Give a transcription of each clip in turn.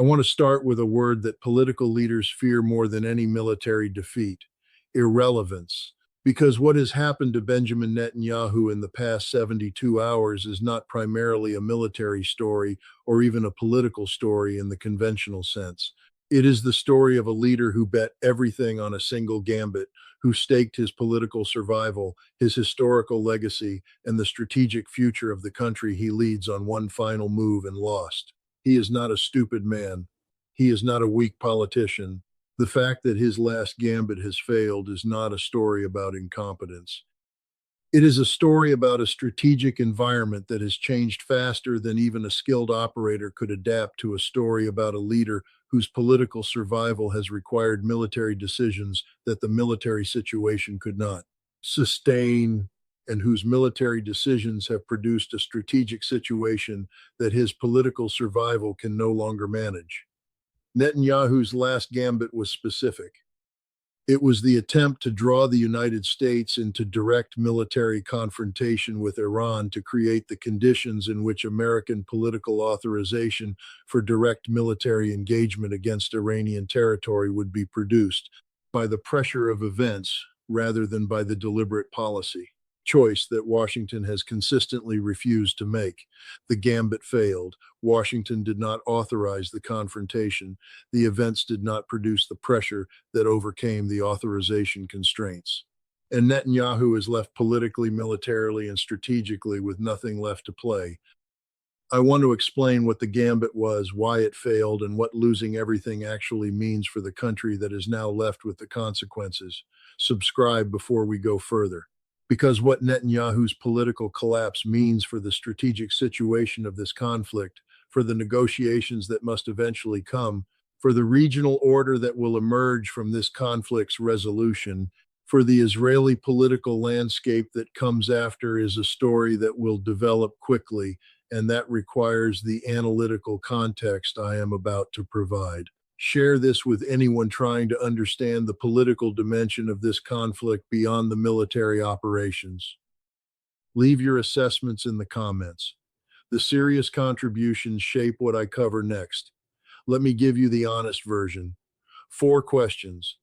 I want to start with a word that political leaders fear more than any military defeat: irrelevance. Because what has happened to Benjamin Netanyahu in the past 72 hours is not primarily a military story or even a political story in the conventional sense. It is the story of a leader who bet everything on a single gambit, who staked his political survival, his historical legacy, and the strategic future of the country he leads on one final move and lost. He is not a stupid man. He is not a weak politician. The fact that his last gambit has failed is not a story about incompetence. It is a story about a strategic environment that has changed faster than even a skilled operator could adapt to, a story about a leader whose political survival has required military decisions that the military situation could not sustain, and whose military decisions have produced a strategic situation that his political survival can no longer manage. Netanyahu's last gambit was specific. It was the attempt to draw the United States into direct military confrontation with Iran to create the conditions in which American political authorization for direct military engagement against Iranian territory would be produced by the pressure of events rather than by the deliberate policy choice that Washington has consistently refused to make. The gambit failed. Washington did not authorize the confrontation. The events did not produce the pressure that overcame the authorization constraints. And Netanyahu is left politically, militarily, and strategically with nothing left to play. I want to explain what the gambit was, why it failed, and what losing everything actually means for the country that is now left with the consequences. Subscribe before we go further. Because what Netanyahu's political collapse means for the strategic situation of this conflict, for the negotiations that must eventually come, for the regional order that will emerge from this conflict's resolution, for the Israeli political landscape that comes after, is a story that will develop quickly, and that requires the analytical context I am about to provide. Share this with anyone trying to understand the political dimension of this conflict beyond the military operations. Leave your assessments in the comments. The serious contributions shape what I cover next. Let me give you the honest version. 4 questions.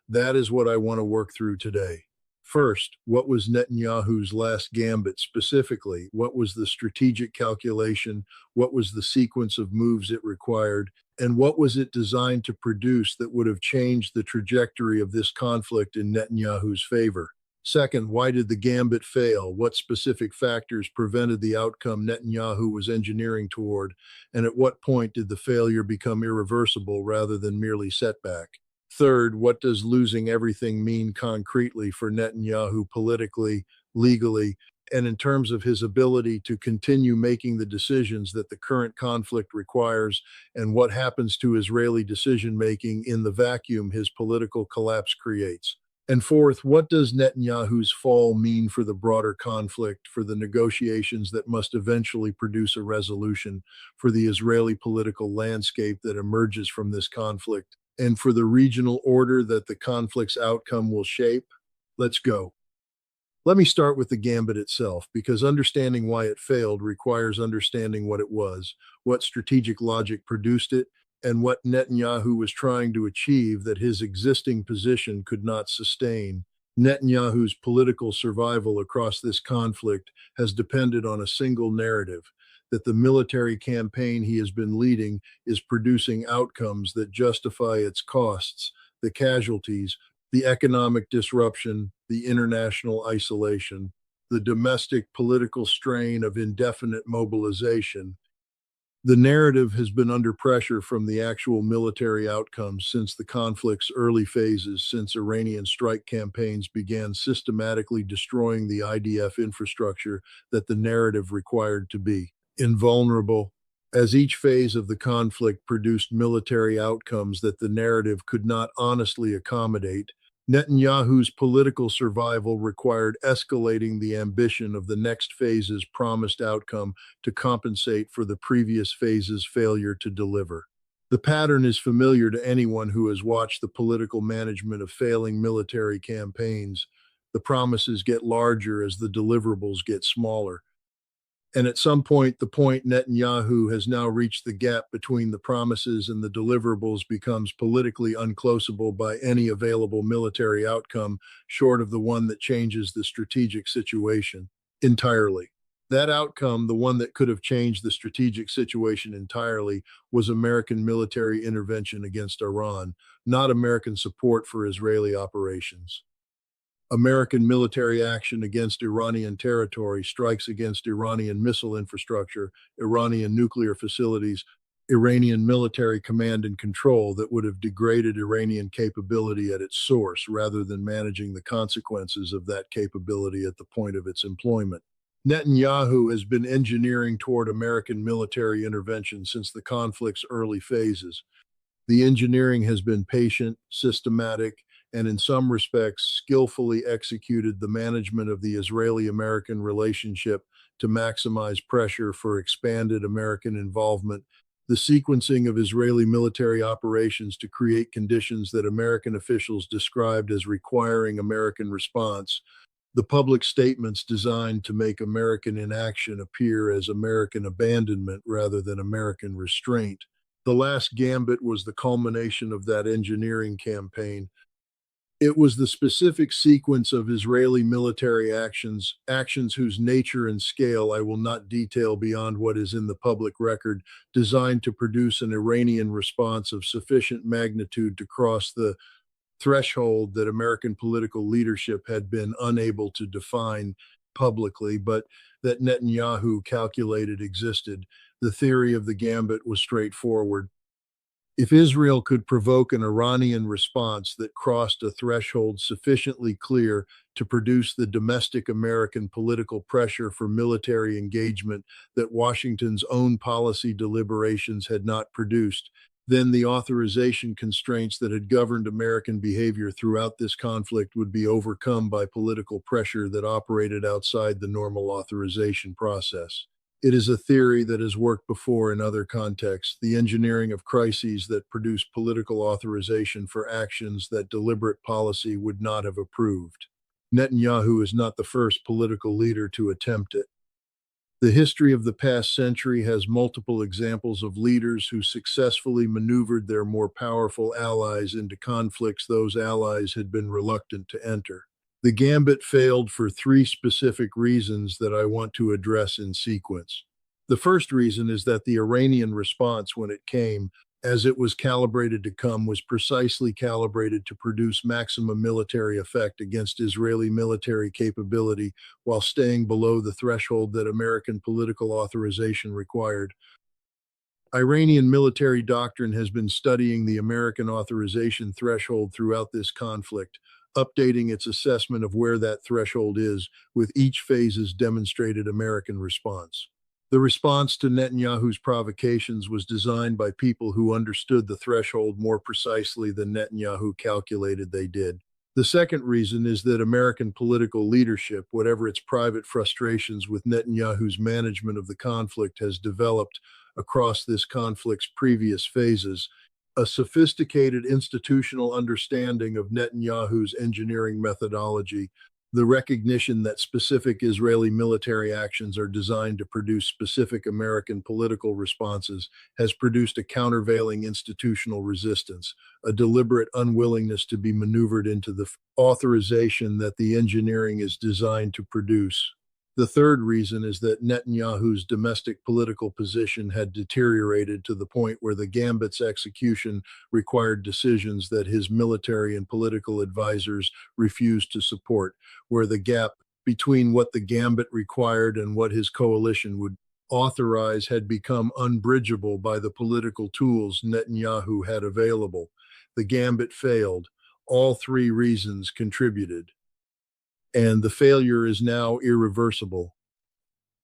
That is what I want to work through today. First, what was Netanyahu's last gambit specifically? What was the strategic calculation? What was the sequence of moves it required? And what was it designed to produce that would have changed the trajectory of this conflict in Netanyahu's favor? Second, why did the gambit fail? What specific factors prevented the outcome Netanyahu was engineering toward? And at what point did the failure become irreversible rather than merely setback? Third, what does losing everything mean concretely for Netanyahu politically, legally, and in terms of his ability to continue making the decisions that the current conflict requires? And what happens to Israeli decision making in the vacuum his political collapse creates? And fourth, what does Netanyahu's fall mean for the broader conflict, for the negotiations that must eventually produce a resolution, for the Israeli political landscape that emerges from this conflict, and for the regional order that the conflict's outcome will shape? Let's go. Let me start with the gambit itself, because understanding why it failed requires understanding what it was, what strategic logic produced it, and what Netanyahu was trying to achieve that his existing position could not sustain. Netanyahu's political survival across this conflict has depended on a single narrative: that the military campaign he has been leading is producing outcomes that justify its costs, the casualties, the economic disruption, the international isolation, the domestic political strain of indefinite mobilization. The narrative has been under pressure from the actual military outcomes since the conflict's early phases, since Iranian strike campaigns began systematically destroying the IDF infrastructure that the narrative required to be invulnerable. As each phase of the conflict produced military outcomes that the narrative could not honestly accommodate, Netanyahu's political survival required escalating the ambition of the next phase's promised outcome to compensate for the previous phase's failure to deliver. The pattern is familiar to anyone who has watched the political management of failing military campaigns. The promises get larger as the deliverables get smaller. And at some point, the point Netanyahu has now reached the gap between the promises and the deliverables becomes politically unclosable by any available military outcome, short of the one that changes the strategic situation entirely. That outcome, the one that could have changed the strategic situation entirely, was American military intervention against Iran, not American support for Israeli operations. American military action against Iranian territory, strikes against Iranian missile infrastructure, Iranian nuclear facilities, Iranian military command and control that would have degraded Iranian capability at its source rather than managing the consequences of that capability at the point of its employment. Netanyahu has been engineering toward American military intervention since the conflict's early phases. The engineering has been patient, systematic, and in some respects skillfully executed the management of the Israeli-American relationship to maximize pressure for expanded American involvement, the sequencing of Israeli military operations to create conditions that American officials described as requiring American response, the public statements designed to make American inaction appear as American abandonment rather than American restraint. The last Gambit was the culmination of that engineering campaign. It was the specific sequence of Israeli military actions whose nature and scale I will not detail beyond what is in the public record, designed to produce an Iranian response of sufficient magnitude to cross the threshold that American political leadership had been unable to define publicly, but that Netanyahu calculated existed. The theory of the Gambit was straightforward. If Israel could provoke an Iranian response that crossed a threshold sufficiently clear to produce the domestic American political pressure for military engagement that Washington's own policy deliberations had not produced, then the authorization constraints that had governed American behavior throughout this conflict would be overcome by political pressure that operated outside the normal authorization process. It is a theory that has worked before in other contexts, the engineering of crises that produce political authorization for actions that deliberate policy would not have approved. Netanyahu is not the first political leader to attempt it. The history of the past century has multiple examples of leaders who successfully maneuvered their more powerful allies into conflicts those allies had been reluctant to enter. The gambit failed for three specific reasons that I want to address in sequence. The first reason is that the Iranian response, when it came, as it was calibrated to come, was precisely calibrated to produce maximum military effect against Israeli military capability while staying below the threshold that American political authorization required. Iranian military doctrine has been studying the American authorization threshold throughout this conflict, updating its assessment of where that threshold is, with each phase's demonstrated American response. The response to Netanyahu's provocations was designed by people who understood the threshold more precisely than Netanyahu calculated they did. The second reason is that American political leadership, whatever its private frustrations with Netanyahu's management of the conflict, has developed across this conflict's previous phases, a sophisticated institutional understanding of Netanyahu's engineering methodology, the recognition that specific Israeli military actions are designed to produce specific American political responses, has produced a countervailing institutional resistance, a deliberate unwillingness to be maneuvered into the authorization that the engineering is designed to produce. The third reason is that Netanyahu's domestic political position had deteriorated to the point where the gambit's execution required decisions that his military and political advisors refused to support, where the gap between what the gambit required and what his coalition would authorize had become unbridgeable by the political tools Netanyahu had available. The gambit failed. All three reasons contributed, and the failure is now irreversible.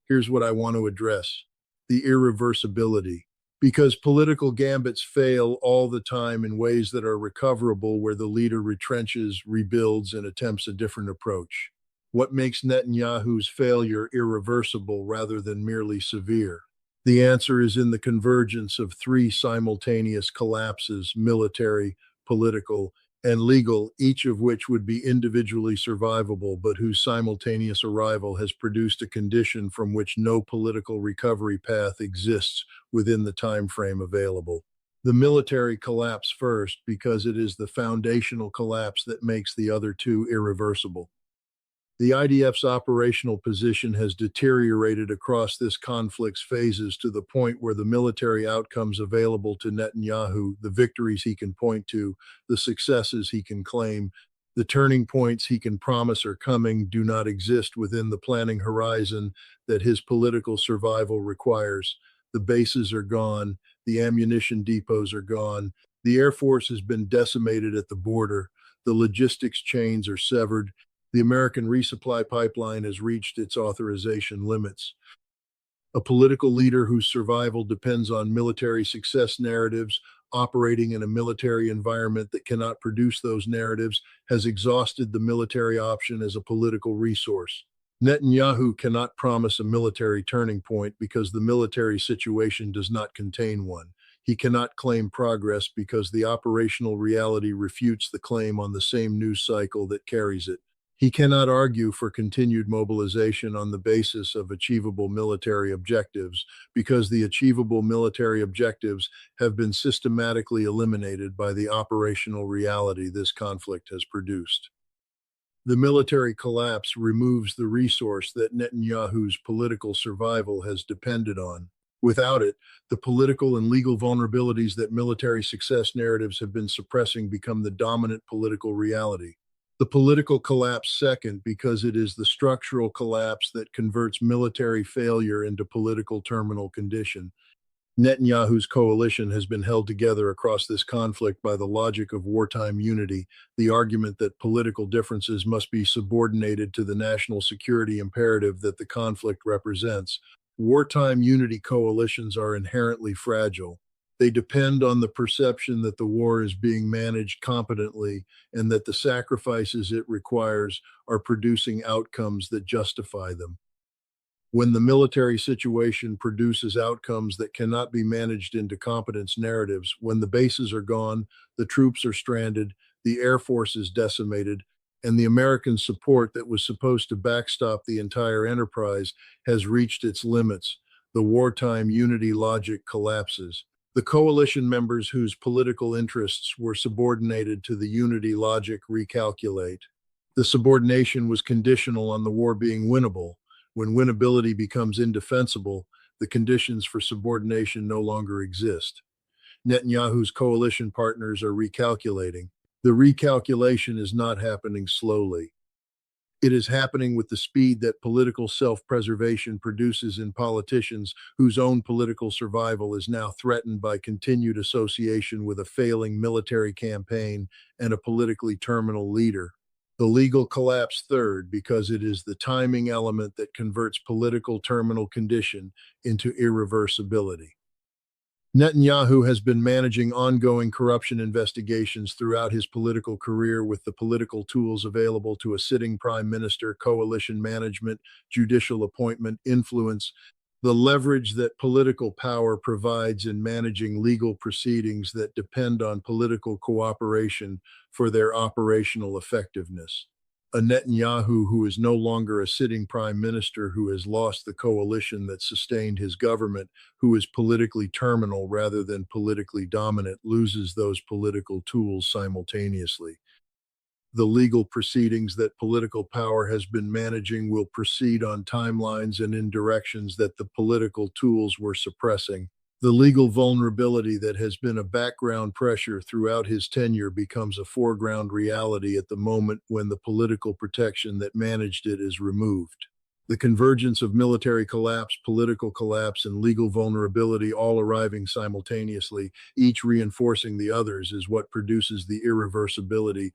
Here's what I want to address: the irreversibility. Because political gambits fail all the time in ways that are recoverable, where the leader retrenches, rebuilds, and attempts a different approach. What makes Netanyahu's failure irreversible rather than merely severe? The answer is in the convergence of three simultaneous collapses: military, political, and legal, each of which would be individually survivable, but whose simultaneous arrival has produced a condition from which no political recovery path exists within the time frame available. The military collapse first because it is the foundational collapse that makes the other two irreversible. The IDF's operational position has deteriorated across this conflict's phases to the point where the military outcomes available to Netanyahu, the victories he can point to, the successes he can claim, the turning points he can promise are coming, do not exist within the planning horizon that his political survival requires. The bases are gone, the ammunition depots are gone, the Air Force has been decimated at the border, the logistics chains are severed, the American resupply pipeline has reached its authorization limits. A political leader whose survival depends on military success narratives, operating in a military environment that cannot produce those narratives, has exhausted the military option as a political resource. Netanyahu cannot promise a military turning point because the military situation does not contain one. He cannot claim progress because the operational reality refutes the claim on the same news cycle that carries it. He cannot argue for continued mobilization on the basis of achievable military objectives because the achievable military objectives have been systematically eliminated by the operational reality this conflict has produced. The military collapse removes the resource that Netanyahu's political survival has depended on. Without it, the political and legal vulnerabilities that military success narratives have been suppressing become the dominant political reality. The political collapse second because it is the structural collapse that converts military failure into political terminal condition. Netanyahu's coalition has been held together across this conflict by the logic of wartime unity, the argument that political differences must be subordinated to the national security imperative that the conflict represents. Wartime unity coalitions are inherently fragile. They depend on the perception that the war is being managed competently and that the sacrifices it requires are producing outcomes that justify them. When the military situation produces outcomes that cannot be managed into competence narratives, when the bases are gone, the troops are stranded, the Air Force is decimated, and the American support that was supposed to backstop the entire enterprise has reached its limits, the wartime unity logic collapses. The coalition members whose political interests were subordinated to the unity logic recalculate. The subordination was conditional on the war being winnable. When winnability becomes indefensible, the conditions for subordination no longer exist. Netanyahu's coalition partners are recalculating. The recalculation is not happening slowly. It is happening with the speed that political self-preservation produces in politicians whose own political survival is now threatened by continued association with a failing military campaign and a politically terminal leader. The legal collapse third because it is the timing element that converts political terminal condition into irreversibility. Netanyahu has been managing ongoing corruption investigations throughout his political career with the political tools available to a sitting prime minister, coalition management, judicial appointment, influence, the leverage that political power provides in managing legal proceedings that depend on political cooperation for their operational effectiveness. A Netanyahu who is no longer a sitting prime minister, who has lost the coalition that sustained his government, who is politically terminal rather than politically dominant, loses those political tools simultaneously. The legal proceedings that political power has been managing will proceed on timelines and in directions that the political tools were suppressing. The legal vulnerability that has been a background pressure throughout his tenure becomes a foreground reality at the moment when the political protection that managed it is removed. The convergence of military collapse, political collapse, and legal vulnerability all arriving simultaneously, each reinforcing the others, is what produces the irreversibility.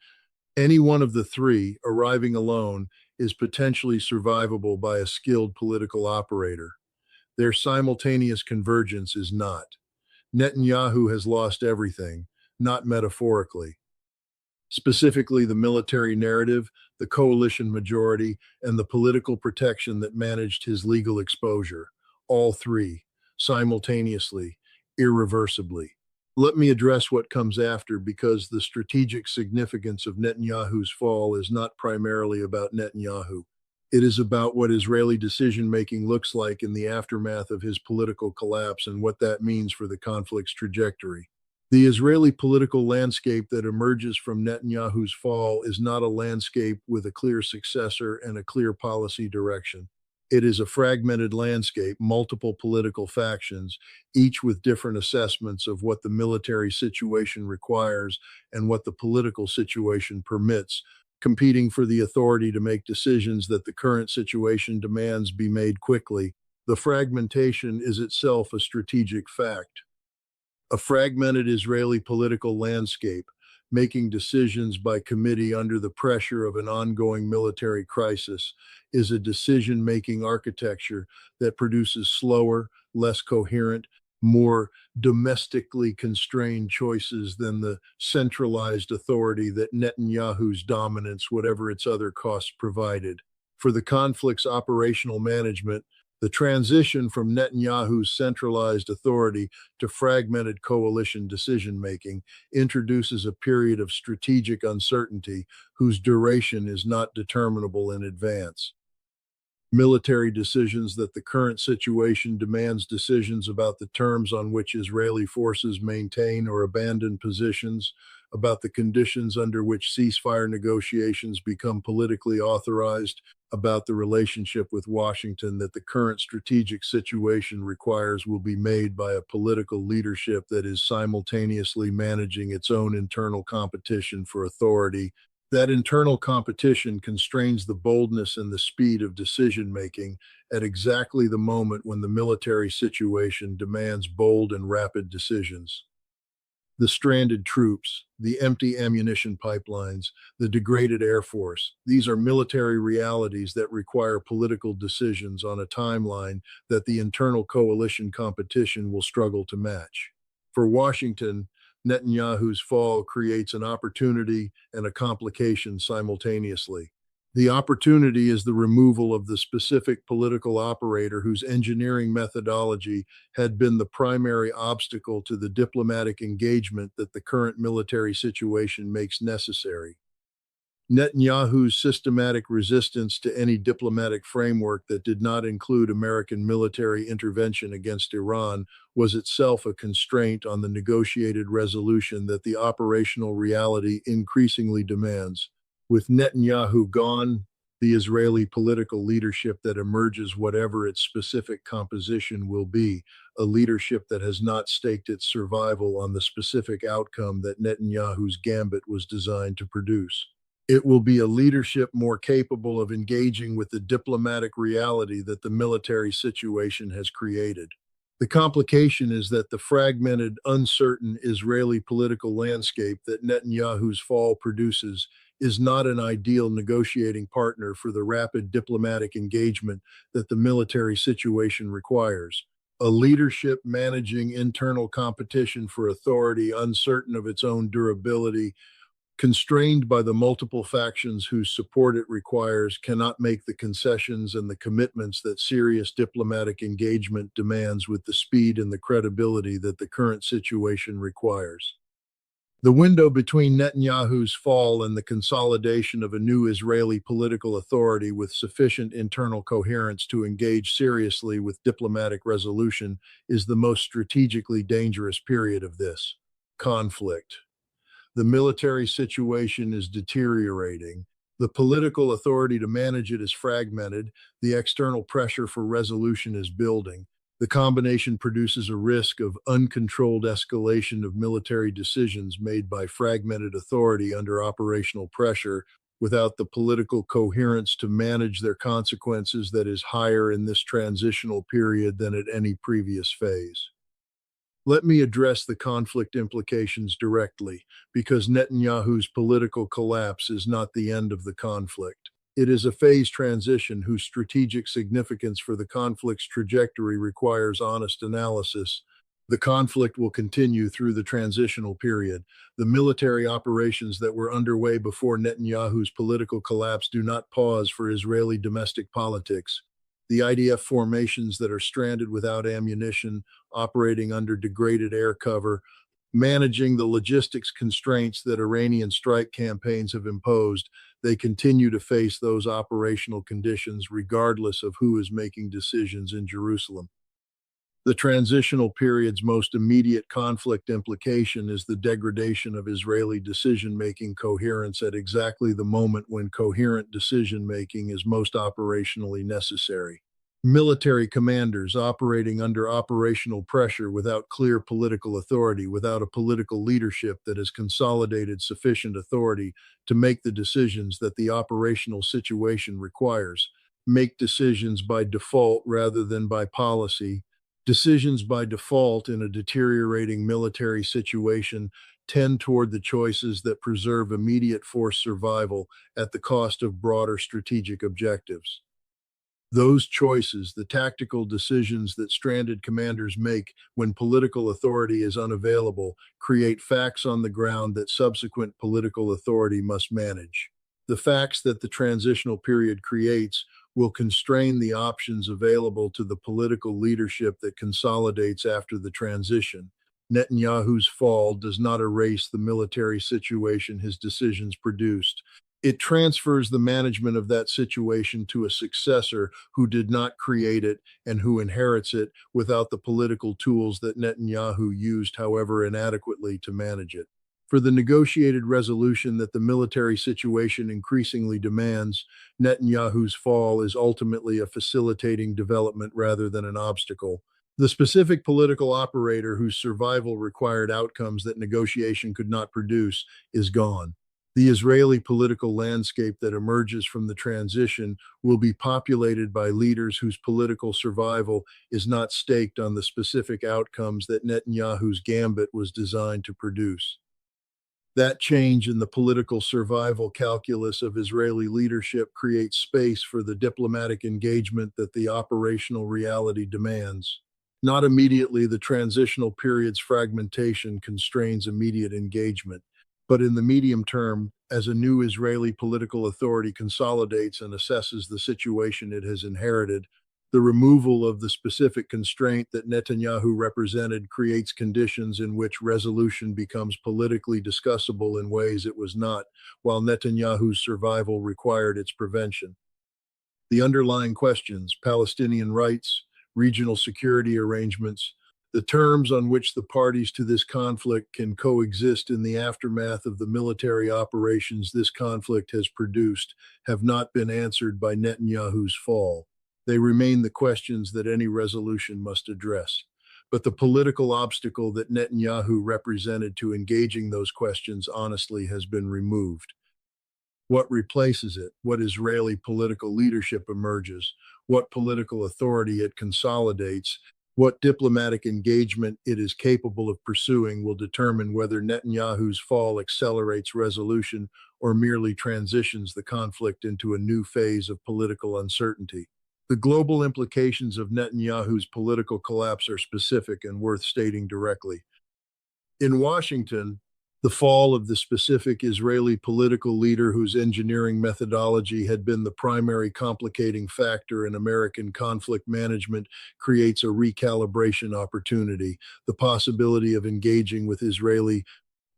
Any one of the three, arriving alone, is potentially survivable by a skilled political operator. Their simultaneous convergence is not. Netanyahu has lost everything, not metaphorically. Specifically, the military narrative, the coalition majority, and the political protection that managed his legal exposure. All three, simultaneously, irreversibly. Let me address what comes after because the strategic significance of Netanyahu's fall is not primarily about Netanyahu. It is about what Israeli decision making looks like in the aftermath of his political collapse and what that means for the conflict's trajectory. The Israeli political landscape that emerges from Netanyahu's fall is not a landscape with a clear successor and a clear policy direction. It is a fragmented landscape, multiple political factions, each with different assessments of what the military situation requires and what the political situation permits, competing for the authority to make decisions that the current situation demands be made quickly. The fragmentation is itself a strategic fact. A fragmented Israeli political landscape, making decisions by committee under the pressure of an ongoing military crisis, is a decision making architecture that produces slower, less coherent, more domestically constrained choices than the centralized authority that Netanyahu's dominance, whatever its other costs, provided. For the conflict's operational management, the transition from Netanyahu's centralized authority to fragmented coalition decision making introduces a period of strategic uncertainty whose duration is not determinable in advance. Military decisions that the current situation demands decisions about the terms on which Israeli forces maintain or abandon positions, about the conditions under which ceasefire negotiations become politically authorized, about the relationship with Washington that the current strategic situation requires will be made by a political leadership that is simultaneously managing its own internal competition for authority. That internal competition constrains the boldness and the speed of decision making at exactly the moment when the military situation demands bold and rapid decisions. The stranded troops, the empty ammunition pipelines, the degraded Air Force, these are military realities that require political decisions on a timeline that the internal coalition competition will struggle to match. For Washington, Netanyahu's fall creates an opportunity and a complication simultaneously. The opportunity is the removal of the specific political operator whose engineering methodology had been the primary obstacle to the diplomatic engagement that the current military situation makes necessary. Netanyahu's systematic resistance to any diplomatic framework that did not include American military intervention against Iran was itself a constraint on the negotiated resolution that the operational reality increasingly demands. With Netanyahu gone, the Israeli political leadership that emerges, whatever its specific composition will be, a leadership that has not staked its survival on the specific outcome that Netanyahu's Gambit was designed to produce. It will be a leadership more capable of engaging with the diplomatic reality that the military situation has created. The complication is that the fragmented, uncertain Israeli political landscape that Netanyahu's fall produces is not an ideal negotiating partner for the rapid diplomatic engagement that the military situation requires. A leadership managing internal competition for authority, uncertain of its own durability, constrained by the multiple factions whose support it requires, cannot make the concessions and the commitments that serious diplomatic engagement demands with the speed and the credibility that the current situation requires. The window between Netanyahu's fall and the consolidation of a new Israeli political authority with sufficient internal coherence to engage seriously with diplomatic resolution is the most strategically dangerous period of this conflict. The military situation is deteriorating. The political authority to manage it is fragmented. The external pressure for resolution is building. The combination produces a risk of uncontrolled escalation of military decisions made by fragmented authority under operational pressure without the political coherence to manage their consequences that is higher in this transitional period than at any previous phase. Let me address the conflict implications directly, because Netanyahu's political collapse is not the end of the conflict. It is a phase transition whose strategic significance for the conflict's trajectory requires honest analysis. The conflict will continue through the transitional period. The military operations that were underway before Netanyahu's political collapse do not pause for Israeli domestic politics. The IDF formations that are stranded without ammunition, operating under degraded air cover, Managing the logistics constraints that Iranian strike campaigns have imposed, they continue to face those operational conditions regardless of who is making decisions in Jerusalem. The transitional period's most immediate conflict implication is the degradation of Israeli decision-making coherence at exactly the moment when coherent decision-making is most operationally necessary. Military commanders operating under operational pressure without clear political authority, without a political leadership that has consolidated sufficient authority to make the decisions that the operational situation requires, make decisions by default rather than by policy. Decisions by default in a deteriorating military situation tend toward the choices that preserve immediate force survival at the cost of broader strategic objectives. Those choices, the tactical decisions that stranded commanders make when political authority is unavailable, create facts on the ground that subsequent political authority must manage. The facts that the transitional period creates will constrain the options available to the political leadership that consolidates after the transition. Netanyahu's fall does not erase the military situation his decisions produced. It transfers the management of that situation to a successor who did not create it and who inherits it without the political tools that Netanyahu used, however inadequately, to manage it. For the negotiated resolution that the military situation increasingly demands, Netanyahu's fall is ultimately a facilitating development rather than an obstacle. The specific political operator whose survival required outcomes that negotiation could not produce is gone. The Israeli political landscape that emerges from the transition will be populated by leaders whose political survival is not staked on the specific outcomes that Netanyahu's Gambit was designed to produce. That change in the political survival calculus of Israeli leadership creates space for the diplomatic engagement that the operational reality demands. Not immediately, the transitional period's fragmentation constrains immediate engagement. But in the medium term, as a new Israeli political authority consolidates and assesses the situation it has inherited, the removal of the specific constraint that Netanyahu represented creates conditions in which resolution becomes politically discussable in ways it was not, while Netanyahu's survival required its prevention. The underlying questions, Palestinian rights, regional security arrangements, the terms on which the parties to this conflict can coexist in the aftermath of the military operations this conflict has produced, have not been answered by Netanyahu's fall. They remain the questions that any resolution must address. But the political obstacle that Netanyahu represented to engaging those questions honestly has been removed. What replaces it? What Israeli political leadership emerges? What political authority it consolidates? What diplomatic engagement it is capable of pursuing will determine whether Netanyahu's fall accelerates resolution or merely transitions the conflict into a new phase of political uncertainty. The global implications of Netanyahu's political collapse are specific and worth stating directly. In Washington, the fall of the specific Israeli political leader whose engineering methodology had been the primary complicating factor in American conflict management creates a recalibration opportunity, the possibility of engaging with Israeli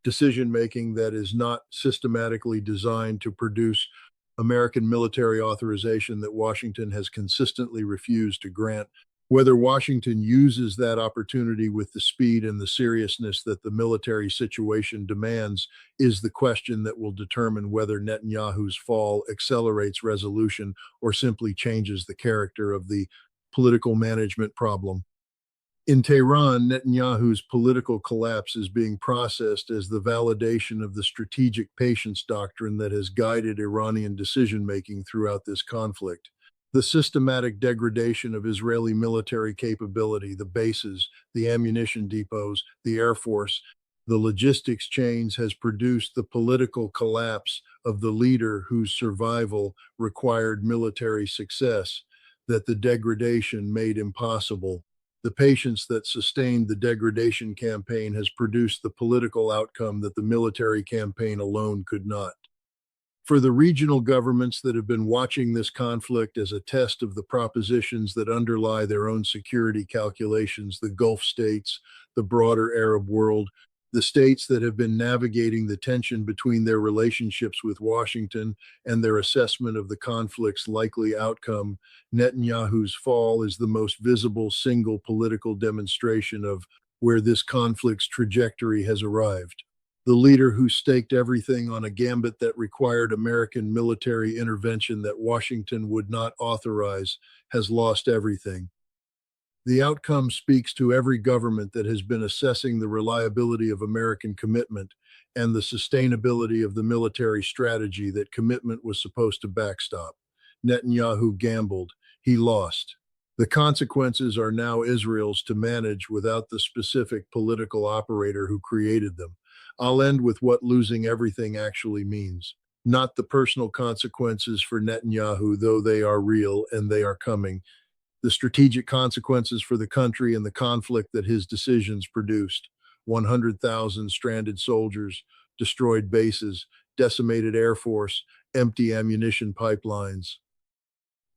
decision-making that is not systematically designed to produce American military authorization that Washington has consistently refused to grant. Whether Washington uses that opportunity with the speed and the seriousness that the military situation demands is the question that will determine whether Netanyahu's fall accelerates resolution or simply changes the character of the political management problem. In Tehran, Netanyahu's political collapse is being processed as the validation of the strategic patience doctrine that has guided Iranian decision-making throughout this conflict. The systematic degradation of Israeli military capability, the bases, the ammunition depots, the air force, the logistics chains has produced the political collapse of the leader whose survival required military success, that the degradation made impossible. The patience that sustained the degradation campaign has produced the political outcome that the military campaign alone could not. For the regional governments that have been watching this conflict as a test of the propositions that underlie their own security calculations, the Gulf states, the broader Arab world, The states that have been navigating the tension between their relationships with Washington and their assessment of the conflict's likely outcome, Netanyahu's fall is the most visible single political demonstration of where this conflict's trajectory has arrived. The leader who staked everything on a gambit that required American military intervention that Washington would not authorize has lost everything. The outcome speaks to every government that has been assessing the reliability of American commitment and the sustainability of the military strategy that commitment was supposed to backstop. Netanyahu gambled. He lost. The consequences are now Israel's to manage without the specific political operator who created them. I'll end with what losing everything actually means. Not the personal consequences for Netanyahu, though they are real and they are coming, the strategic consequences for the country and the conflict that his decisions produced. 100,000 stranded soldiers, destroyed bases, decimated air force, empty ammunition pipelines.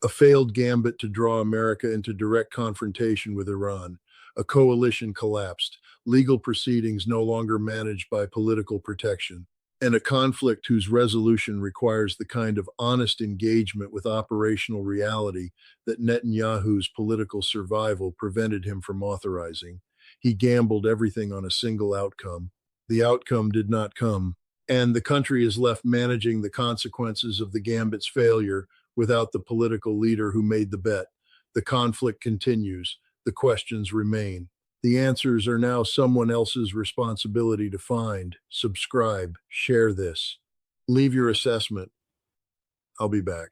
A failed gambit to draw America into direct confrontation with Iran. A coalition collapsed, legal proceedings no longer managed by political protection, and a conflict whose resolution requires the kind of honest engagement with operational reality that Netanyahu's political survival prevented him from authorizing. He gambled everything on a single outcome. The outcome did not come, and the country is left managing the consequences of the gambit's failure without the political leader who made the bet. The conflict continues. The questions remain. The answers are now someone else's responsibility to find. Subscribe, share this. Leave your assessment. I'll be back.